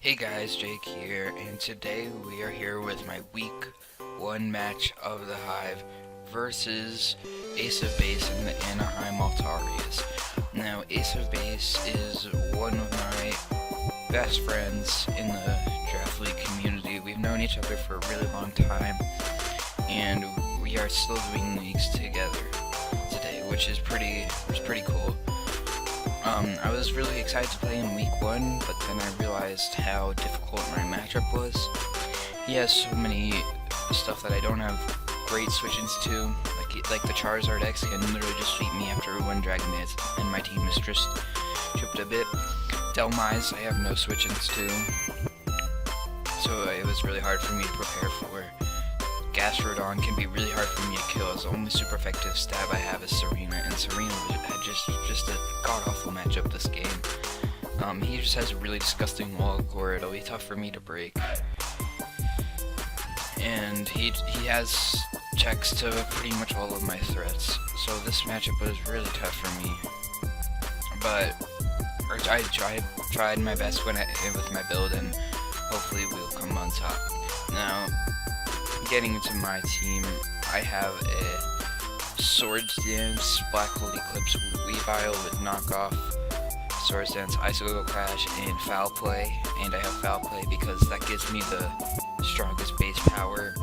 Hey guys, Jake here, and today we are here with my week 1 match of the Hive versus Ace of Base and the Anaheim Altarias. Now, Ace of Base is one of my best friends in the Draft League community. We've known each other for a really long time, and we are still doing leagues together today, which is pretty cool. I was really excited to play in week 1, but then I realized how difficult my matchup was. He has so many stuff that I don't have great switch-ins to, like the Charizard X can literally just sweep me after one Dragon Dance, and my team is just tripped a bit. Delmise I have no switch-ins to, so it was really hard for me to prepare for. Gastrodon can be really hard for me to kill, as the only super effective stab I have is Serena, and Serena had just a god-awful matchup this game. He just has a really disgusting wall core. It'll be tough for me to break. And he has checks to pretty much all of my threats, so this matchup was really tough for me. But I tried my best with my build, and hopefully we'll come on top. Now, getting into my team, I have a Swords Dance, Black Hole Eclipse, Weavile with knockoff, Swords Dance, Icicle Crash, and Foul Play. And I have Foul Play because that gives me the strongest base power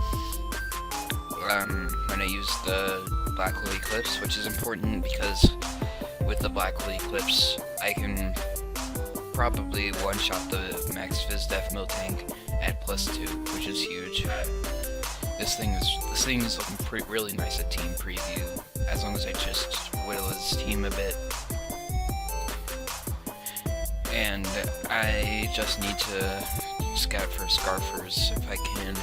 when I use the Black Hole Eclipse, which is important because with the Black Hole Eclipse, I can probably one-shot the Max Fizz Def Miltank at +2, which is huge. This thing is looking really nice at team preview, as long as I just whittle his team a bit. And I just need to scout for Scarfers if I can.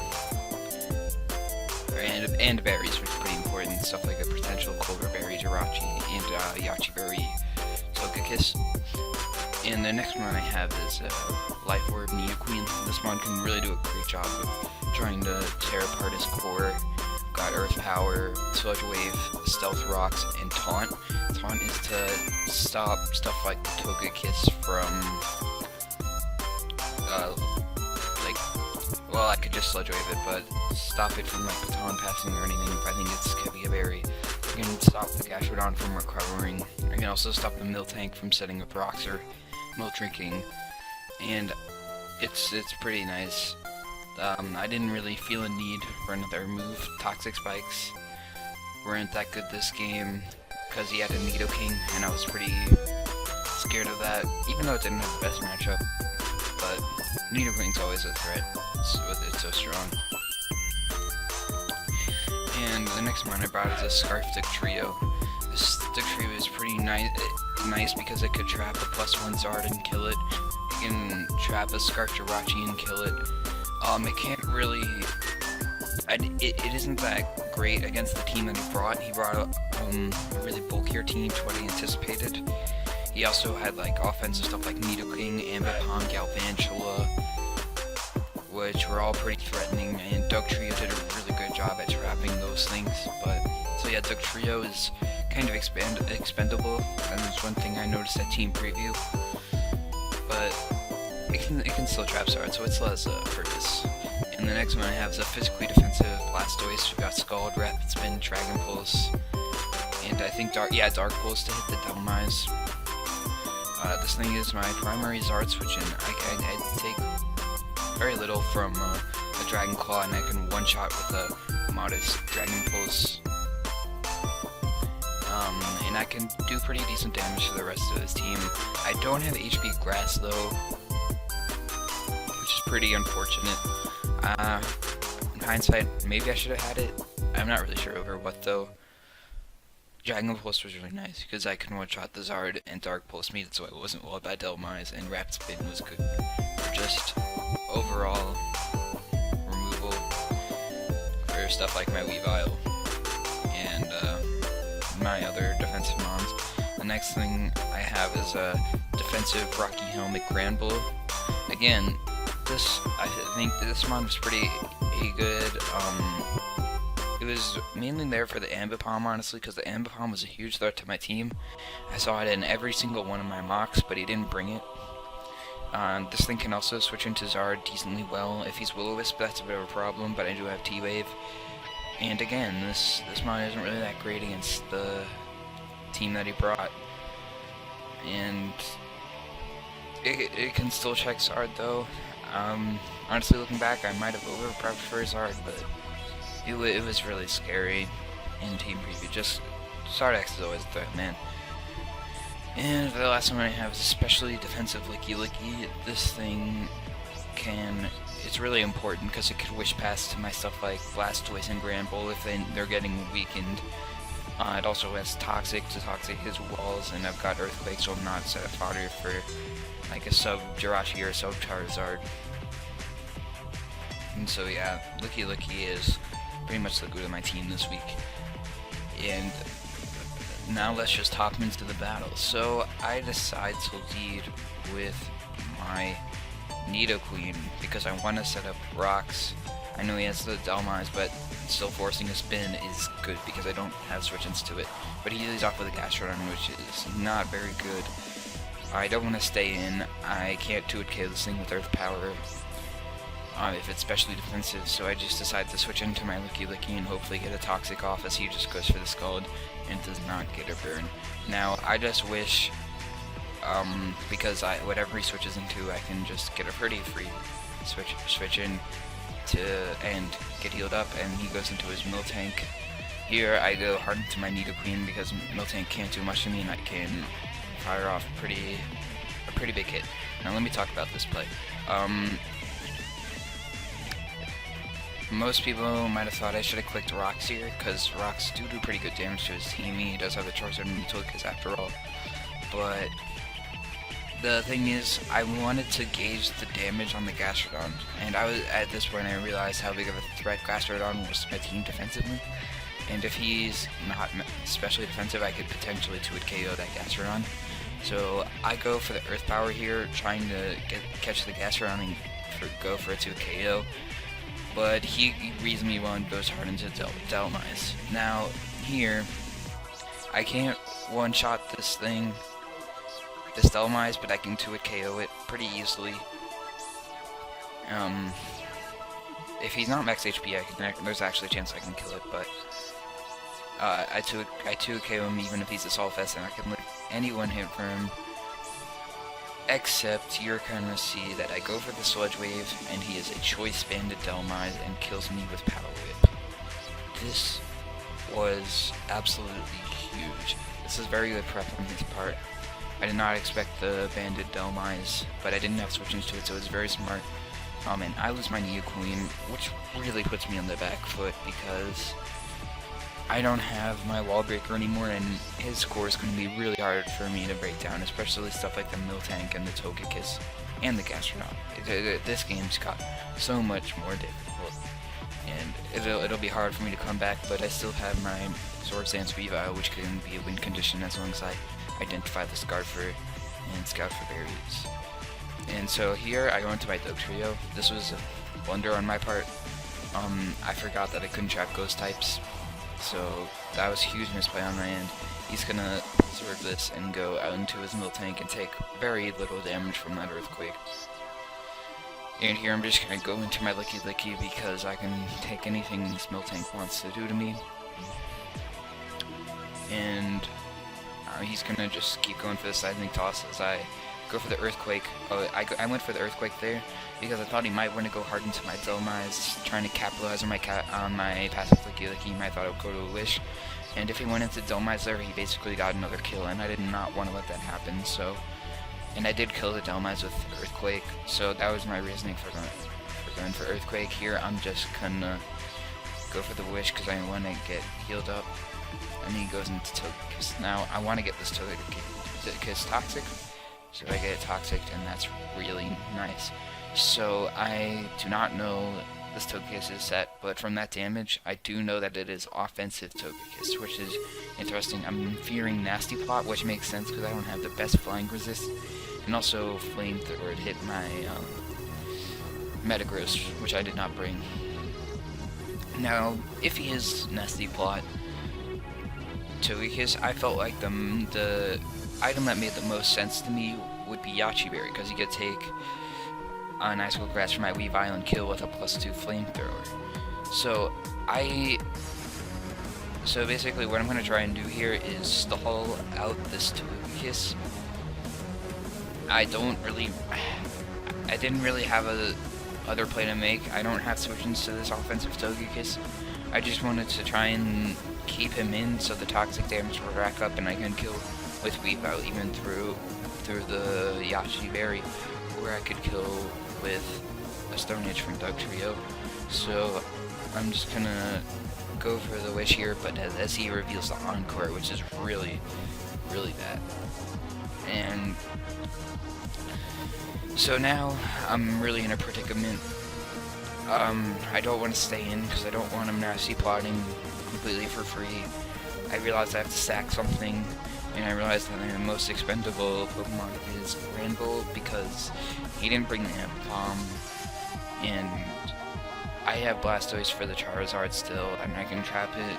And berries, which is pretty important, stuff like a potential Clover Berry, Jirachi, and Yachi Berry, Togekiss. And the next one I have is Life Orb Nidoqueen. This one can really do a great job of trying to tear apart his core. Got Earth Power, Sludge Wave, Stealth Rocks, and Taunt. Taunt is to stop stuff like the Togekiss from, well, I could just Sludge Wave it, but stop it from like baton passing or anything if I think it's Heavy Berry. I can stop the Gastrodon from recovering. I can also stop the Miltank from setting up rocks or milk drinking, and it's pretty nice. I didn't really feel a need for another move. Toxic Spikes weren't that good this game because he had a Nidoking, and I was pretty scared of that, even though it didn't have the best matchup. But Nidoking's always a threat, it's so strong. And the next one I brought is a Scarf Trio. This Trio is pretty nice because it could trap a +1 Zard and kill it. It can trap a Scarf Jirachi and kill it. It can't really... It isn't that great against the team that he brought. He brought a really bulkier team to what he anticipated. He also had like offensive stuff like Nidoking, Ambipom, Galvantula, which were all pretty threatening, and Trio did a really good job at trapping those things. But so yeah, Trio is kind of expendable, and that's one thing I noticed at team preview. But it can still trap Zard, so it's less purpose. And the next one I have is a physically defensive Blastoise. We've got Scald, Rapid Spin, Dragon Pulse, and I think Dark Pulse to hit the Delmise. This thing is my primary Zard switch, and I take very little from the Dragon Claw, and I can one-shot with a modest Dragon Pulse. And I can do pretty decent damage to the rest of his team. I don't have HP Grass though, which is pretty unfortunate. In hindsight, maybe I should have had it. I'm not really sure over what though. Dragon Pulse was really nice because I can one-shot the Zard, and Dark Pulse made it so I wasn't walled by Delmise, and Rapid Spin was good for just overall removal for stuff like my Weavile and my other defensive mons. The next thing I have is a defensive Rocky Helmet Granbull. Again, I think this mon was pretty good. It was mainly there for the Ambipom, honestly, because the Ambipom was a huge threat to my team. I saw it in every single one of my mocks, but he didn't bring it. This thing can also switch into Zard decently well. If he's Will-O-Wisp, that's a bit of a problem, but I do have T-Wave. And again, this mod isn't really that great against the team that he brought. And it can still check Zard though. Honestly, looking back, I might have overprepped for Zard, but it was really scary in Team Preview. Just Zardax is always a threat, man. And the last one I have is especially defensive Licky Licky. This thing it's really important because it could wish past my stuff like Blastoise and Granbull if they're getting weakened. It also has Toxic to Toxic his walls, and I've got Earthquake, so I'm not set up fodder for like a sub Jirachi or a sub Charizard. And so yeah, Licky Licky is pretty much the glue of my team this week. And now let's just hop into the battle. So I decide to lead with my Nidoqueen because I want to set up rocks. I know he has the Dhelmise, but still forcing a spin is good because I don't have switch-ins to it. But he leads off with a Gastrodon, which is not very good. I don't want to stay in. I can't 2-hit KO this thing with Earth Power if it's specially defensive, so I just decided to switch into my Licky Licky and hopefully get a Toxic off as he just goes for the Scald and does not get a burn. Now, I just wish, because whatever he switches into, I can just get a pretty free switch in and get healed up, and he goes into his Miltank. Here I go hard into my Nidoqueen because Miltank can't do much to me, and I can fire off a pretty big hit. Now let me talk about this play. Most people might have thought I should have clicked Rocks here, because Rocks do pretty good damage to his team. He does have the Charizard and Togekiss after all. But the thing is, I wanted to gauge the damage on the Gastrodon, and at this point I realized how big of a threat Gastrodon was to my team defensively. And if he's not especially defensive, I could potentially 2-hit KO that Gastrodon. So I go for the Earth Power here, trying to catch the Gastrodon and go for a 2-hit KO. But he reads me well and goes hard into Dhelmise. Now, here, I can't one-shot this Dhelmise, but I can 2-hit KO it pretty easily. If he's not max HP, there's actually a chance I can kill it, but I 2-hit KO him even if he's a Assault Vest, and I can live any one hit from him. Except you're gonna see that I go for the Sludge Wave, and he is a Choice Banded Dhelmise and kills me with Power Whip. This was absolutely huge. This is very good prep on his part. I did not expect the Banded Dhelmise, but I didn't have switch-ins to it, so it was very smart. And I lose my Nidoqueen, which really puts me on the back foot because I don't have my Wall Breaker anymore, and his score is going to be really hard for me to break down, especially stuff like the Miltank and the Togekiss and the Gastrodon. This game's got so much more difficult, and it'll be hard for me to come back, but I still have my Swords Dance Revive, which can be a win condition as long as I identify the Scarfer and scout for berries. And so here I go into my Dugtrio. This was a blunder on my part. I forgot that I couldn't trap ghost types. So that was a huge misplay on my end. He's gonna preserve this and go out into his Miltank and take very little damage from that Earthquake. And here I'm just gonna go into my Licky Licky because I can take anything this Miltank wants to do to me. And he's gonna just keep going for the Seismic Toss as I go for the Earthquake. I went for the Earthquake there because I thought he might want to go hard into my Dhelmise, trying to capitalize on my passive Licky Licky. I thought it would go to a Wish, and if he went into Dhelmise there, he basically got another kill, and I did not want to let that happen. So, and I did kill the Dhelmise with Earthquake, so that was my reasoning for going for Earthquake. Here, I'm just gonna go for the Wish because I want to get healed up, and he goes into Togekiss. Now, I want to get this Togekiss Toxic, so I get it Toxic, and that's really nice. So I do not know this Togekiss is set, but from that damage, I do know that it is offensive Togekiss, which is interesting. I'm fearing Nasty Plot, which makes sense because I don't have the best flying resist, and also Flamethrower hit my Metagross, which I did not bring. Now, if he is Nasty Plot Togekiss, I felt like the item that made the most sense to me would be Yachi Berry, because he could take an Icicle Grass for my Weavile and kill with a +2 flamethrower. So basically what I'm going to try and do here is stall out this Togekiss. I didn't really have a other play to make. I don't have solutions to this offensive Togekiss. I just wanted to try and keep him in so the toxic damage will rack up and I can kill with Weavile even through the Yachi Berry, or I could kill with a Stone Edge from Dugtrio. So I'm just gonna go for the Wish here, but as he reveals the Encore, which is really, really bad. And so now I'm really in a predicament. I don't want to stay in because I don't want him nasty plotting completely for free. I realized I have to sack something, and I realized that the most expendable Pokemon is Granbull because he didn't bring the Amp Palm, and I have Blastoise for the Charizard still, and I can trap it.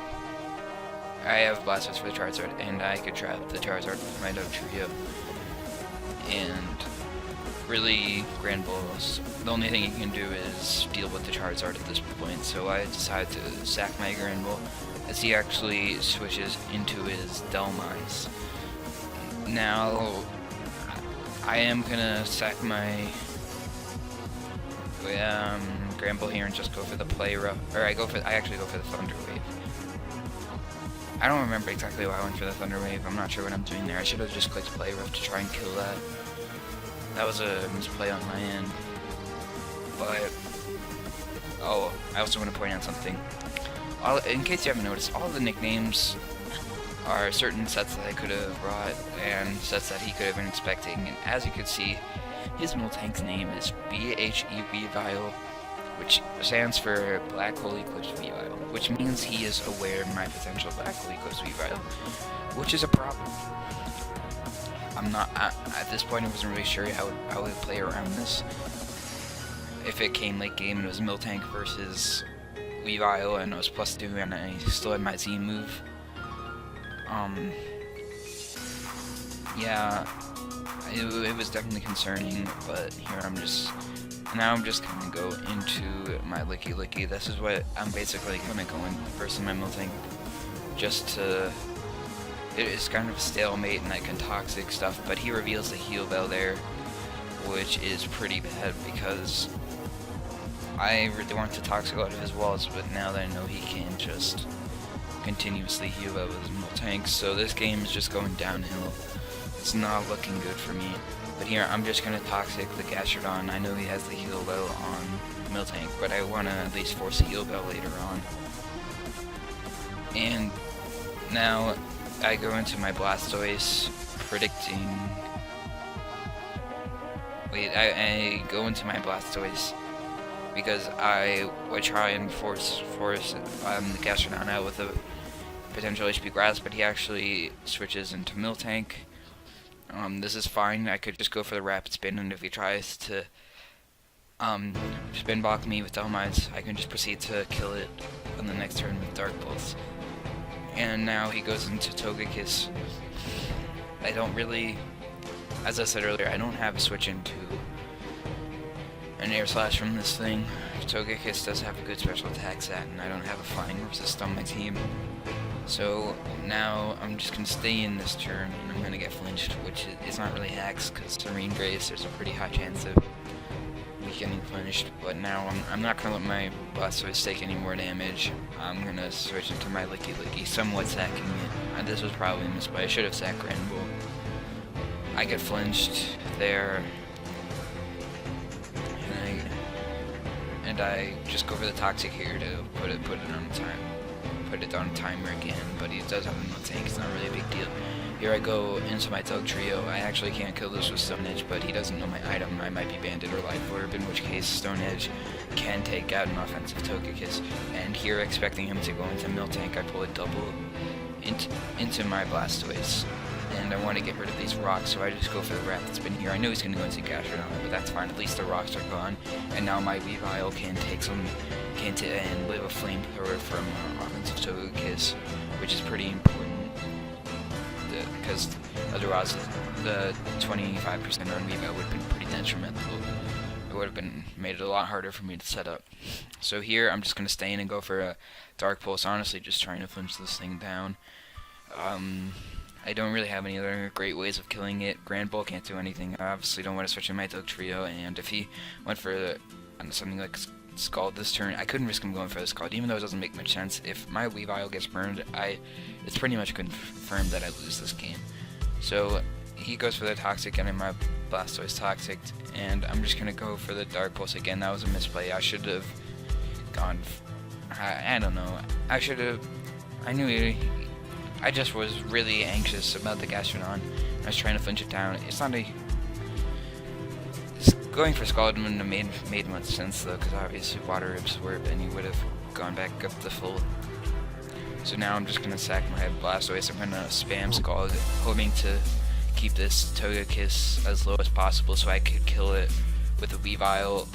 I have Blastoise for the Charizard, and I could trap the Charizard with my Dugtrio. And really, Granbull, the only thing he can do is deal with the Charizard at this point, so I decided to sack my Granbull as he actually switches into his Dhelmise. Now, I am gonna sack my Granbull here and just go for the Play Rough, or I actually go for the Thunder Wave. I don't remember exactly why I went for the Thunder Wave. I'm not sure what I'm doing there. I should have just clicked Play Rough to try and kill that. That was a misplay on my end. But oh, I also want to point out something. In case you haven't noticed, all the nicknames are certain sets that I could have brought and sets that he could have been expecting. And as you can see, his Miltank's name is Beedrill, which stands for Black Hole Eclipse Weavile, which means he is aware of my potential Black Hole Eclipse Weavile, which is a problem. I'm not, at this point I wasn't really sure how I would play around this. If it came late game and it was Miltank versus Weavile and it was +2 and I still had my Z move. Yeah, it was definitely concerning, but here I'm just gonna go into my Licky Licky. This is what I'm basically gonna go in first in my Miltank, just to, it is kind of a stalemate and I can toxic stuff, but he reveals the Heal Bell there, which is pretty bad because I really want to toxic out of his walls, but now that I know he can just continuously heal out with his Miltank, so this game is just going downhill. It's not looking good for me. But here, I'm just gonna toxic the Gastrodon. I know he has the Heal Bell on Miltank, but I wanna at least force a Heal Bell later on. And now I go into my Blastoise, predicting. Wait, I go into my Blastoise because I would try and force the Gastrodon out with a potential HP Grass, but he actually switches into Miltank. This is fine. I could just go for the Rapid Spin, and if he tries to Spin Block me with Dhelmise, I can just proceed to kill it on the next turn with Dark Pulse. And now he goes into Togekiss. I don't really, as I said earlier, I don't have a switch into an Air Slash from this thing. Togekiss does have a good special attack set, and I don't have a Flying Resist on my team. So now I'm just going to stay in this turn, and I'm going to get flinched, which is not really hacks, because Serene Grace, there's a pretty high chance of me getting flinched. But now I'm not going to let my Blastoise take any more damage. I'm going to switch into my Licky Licky, somewhat sacking it. This was probably a misplay. I should have sacked Granbull. I get flinched there, and I just go for the Toxic here to put it on time. Put it on a timer again, but he does have a Miltank. It's not really a big deal. Here I go into my Dugtrio. I actually can't kill this with Stone Edge, but he doesn't know my item. I might be Bandit or Life Orb, in which case Stone Edge can take out an offensive Togekiss. And here, expecting him to go into Miltank, I pull a double into my Blastoise. And I want to get rid of these rocks, so I just go for the Rapid Spin here. I know he's going to go into Gastrodon, but that's fine. At least the rocks are gone. And now my Weavile can take some, and live a Flamethrower from offensive Togekiss, which is pretty important. because otherwise the 25% on Weave would have been pretty detrimental. It would have been made it a lot harder for me to set up. So here I'm just gonna stay in and go for a Dark Pulse, honestly just trying to flinch this thing down. I don't really have any other great ways of killing it. Grand Bull can't do anything. I obviously don't want to switch in my Dugtrio, and if he went for something like Scald this turn, I couldn't risk him going for the Scald, even though it doesn't make much sense. If my Weavile gets burned, it's pretty much confirmed that I lose this game. So he goes for the Toxic, and my Blastoise Toxic, and I'm just gonna go for the Dark Pulse again. That was a misplay. I should have gone. I don't know. I just was really anxious about the Gastrodon. I was trying to flinch it down. It's not a... Going for Scald wouldn't have made much sense though, because obviously Water Absorb and he would have gone back up the full. So now I'm just going to sack my Blastoise. I'm going to spam Scald, hoping to keep this Togekiss as low as possible so I could kill it with a Weavile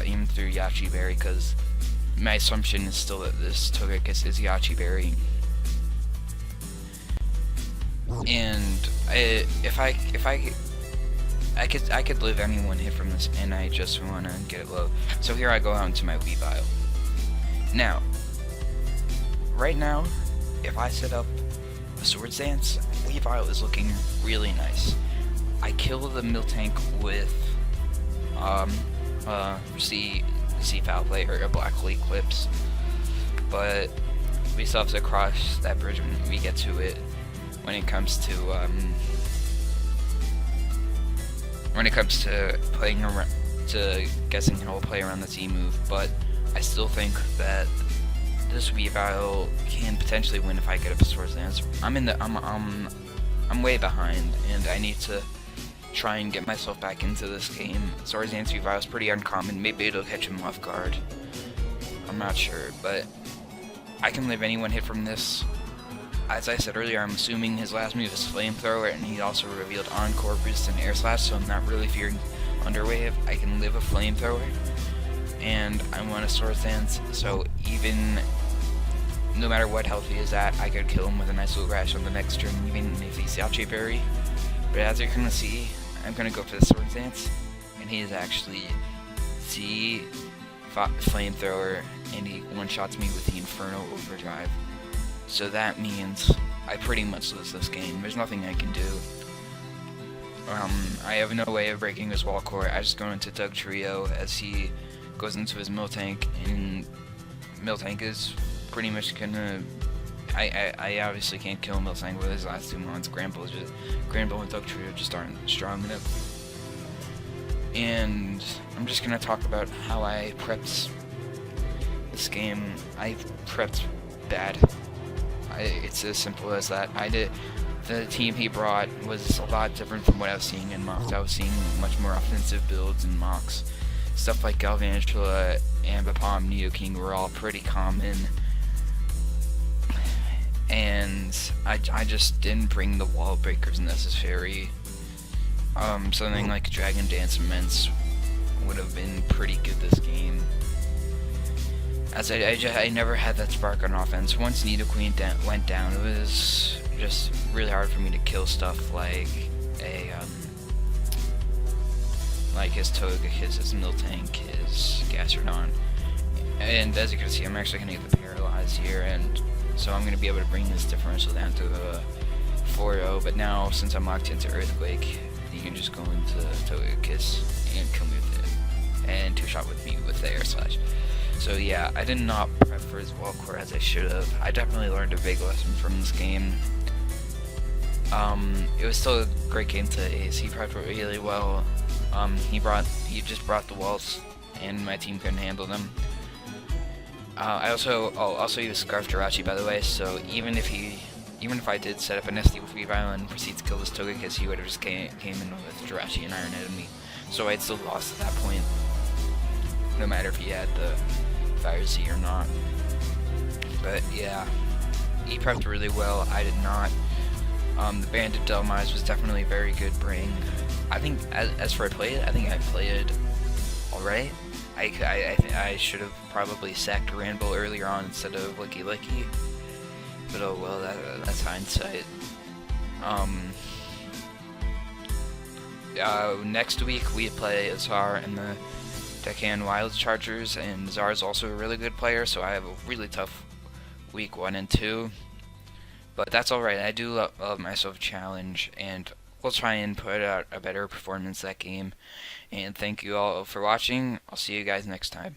even through Yachi Berry, because my assumption is still that this Togekiss is Yachi Berry. And I could live any one hit from this, and I just want to get it low. So here I go out into my Weavile. Now, right now, if I set up a Swords Dance, Weavile is looking really nice. I kill the Miltank with Sea Foul Play or a Black Hole Eclipse, but we still have to cross that bridge when we get to it. When it comes to playing around, to guessing an whole play around the T move, but I still think that this Weavile can potentially win if I get up a Swords Dance. I'm way behind, and I need to try and get myself back into this game. Swords Dance Weavile is pretty uncommon. Maybe it'll catch him off guard. I'm not sure, but I can live any one hit from this. As I said earlier, I'm assuming his last move is Flamethrower, and he also revealed Encore Boost and Air Slash, so I'm not really fearing Underwave. I can live a Flamethrower, and I want a Swords Dance, so even no matter what health he is at, I could kill him with a nice little Rash on the next turn, even if he's Yachi Berry. But as you're gonna see, I'm gonna go for the Swords Dance, and he is actually the Flamethrower, and he one-shots me with the Infernal Overdrive. So that means I pretty much lose this game. There's nothing I can do. I have no way of breaking his wall core. I just go into Dugtrio as he goes into his Miltank, and Miltank is pretty much gonna... I obviously can't kill Miltank with his last two mons. Grand Bull and Dugtrio just aren't strong enough. And I'm just gonna talk about how I prepped this game. I prepped bad. It's as simple as that. The team he brought was a lot different from what I was seeing in mocks. I was seeing much more offensive builds in mocks. Stuff like Galvantula, Ambipom, Nidoking were all pretty common. And I just didn't bring the wall breakers necessary. Something like Dragon Dance Immense would have been pretty good this game. As I never had that spark on offense. Once Nidoqueen went down, it was just really hard for me to kill stuff like his Togekiss, his Miltank, his Gastrodon. And as you can see, I'm actually going to get the Paralyze here, and so I'm going to be able to bring this differential down to a 4-0. But now, since I'm locked into Earthquake, you can just go into Togekiss and kill me with it, and two-shot with me with the Air Slash. So yeah, I did not prep for his wall core as I should have. I definitely learned a big lesson from this game. It was still a great game to ace. He prepped really well. He just brought the walls, and my team couldn't handle them. I also used Scarf Jirachi, by the way. So even if I did set up an SD with Weavile and proceed to kill this Togekiss, he would have just came in with Jirachi and Iron Headed me. So I'd still lost at that point, no matter if he had the Fire Z or not. But yeah, he prepped really well. I did not. The Banded Delmise was definitely a very good bring. I think as for I played, I think I played alright. I should have probably sacked Ramble earlier on instead of Licky Licky. But oh well, that's hindsight. Um, Next week we play Azar and the Deccan Wild Chargers, and Azar is also a really good player, so I have a really tough week 1 and 2. But that's alright, I do love myself a challenge, and we'll try and put out a better performance that game. And thank you all for watching. I'll see you guys next time.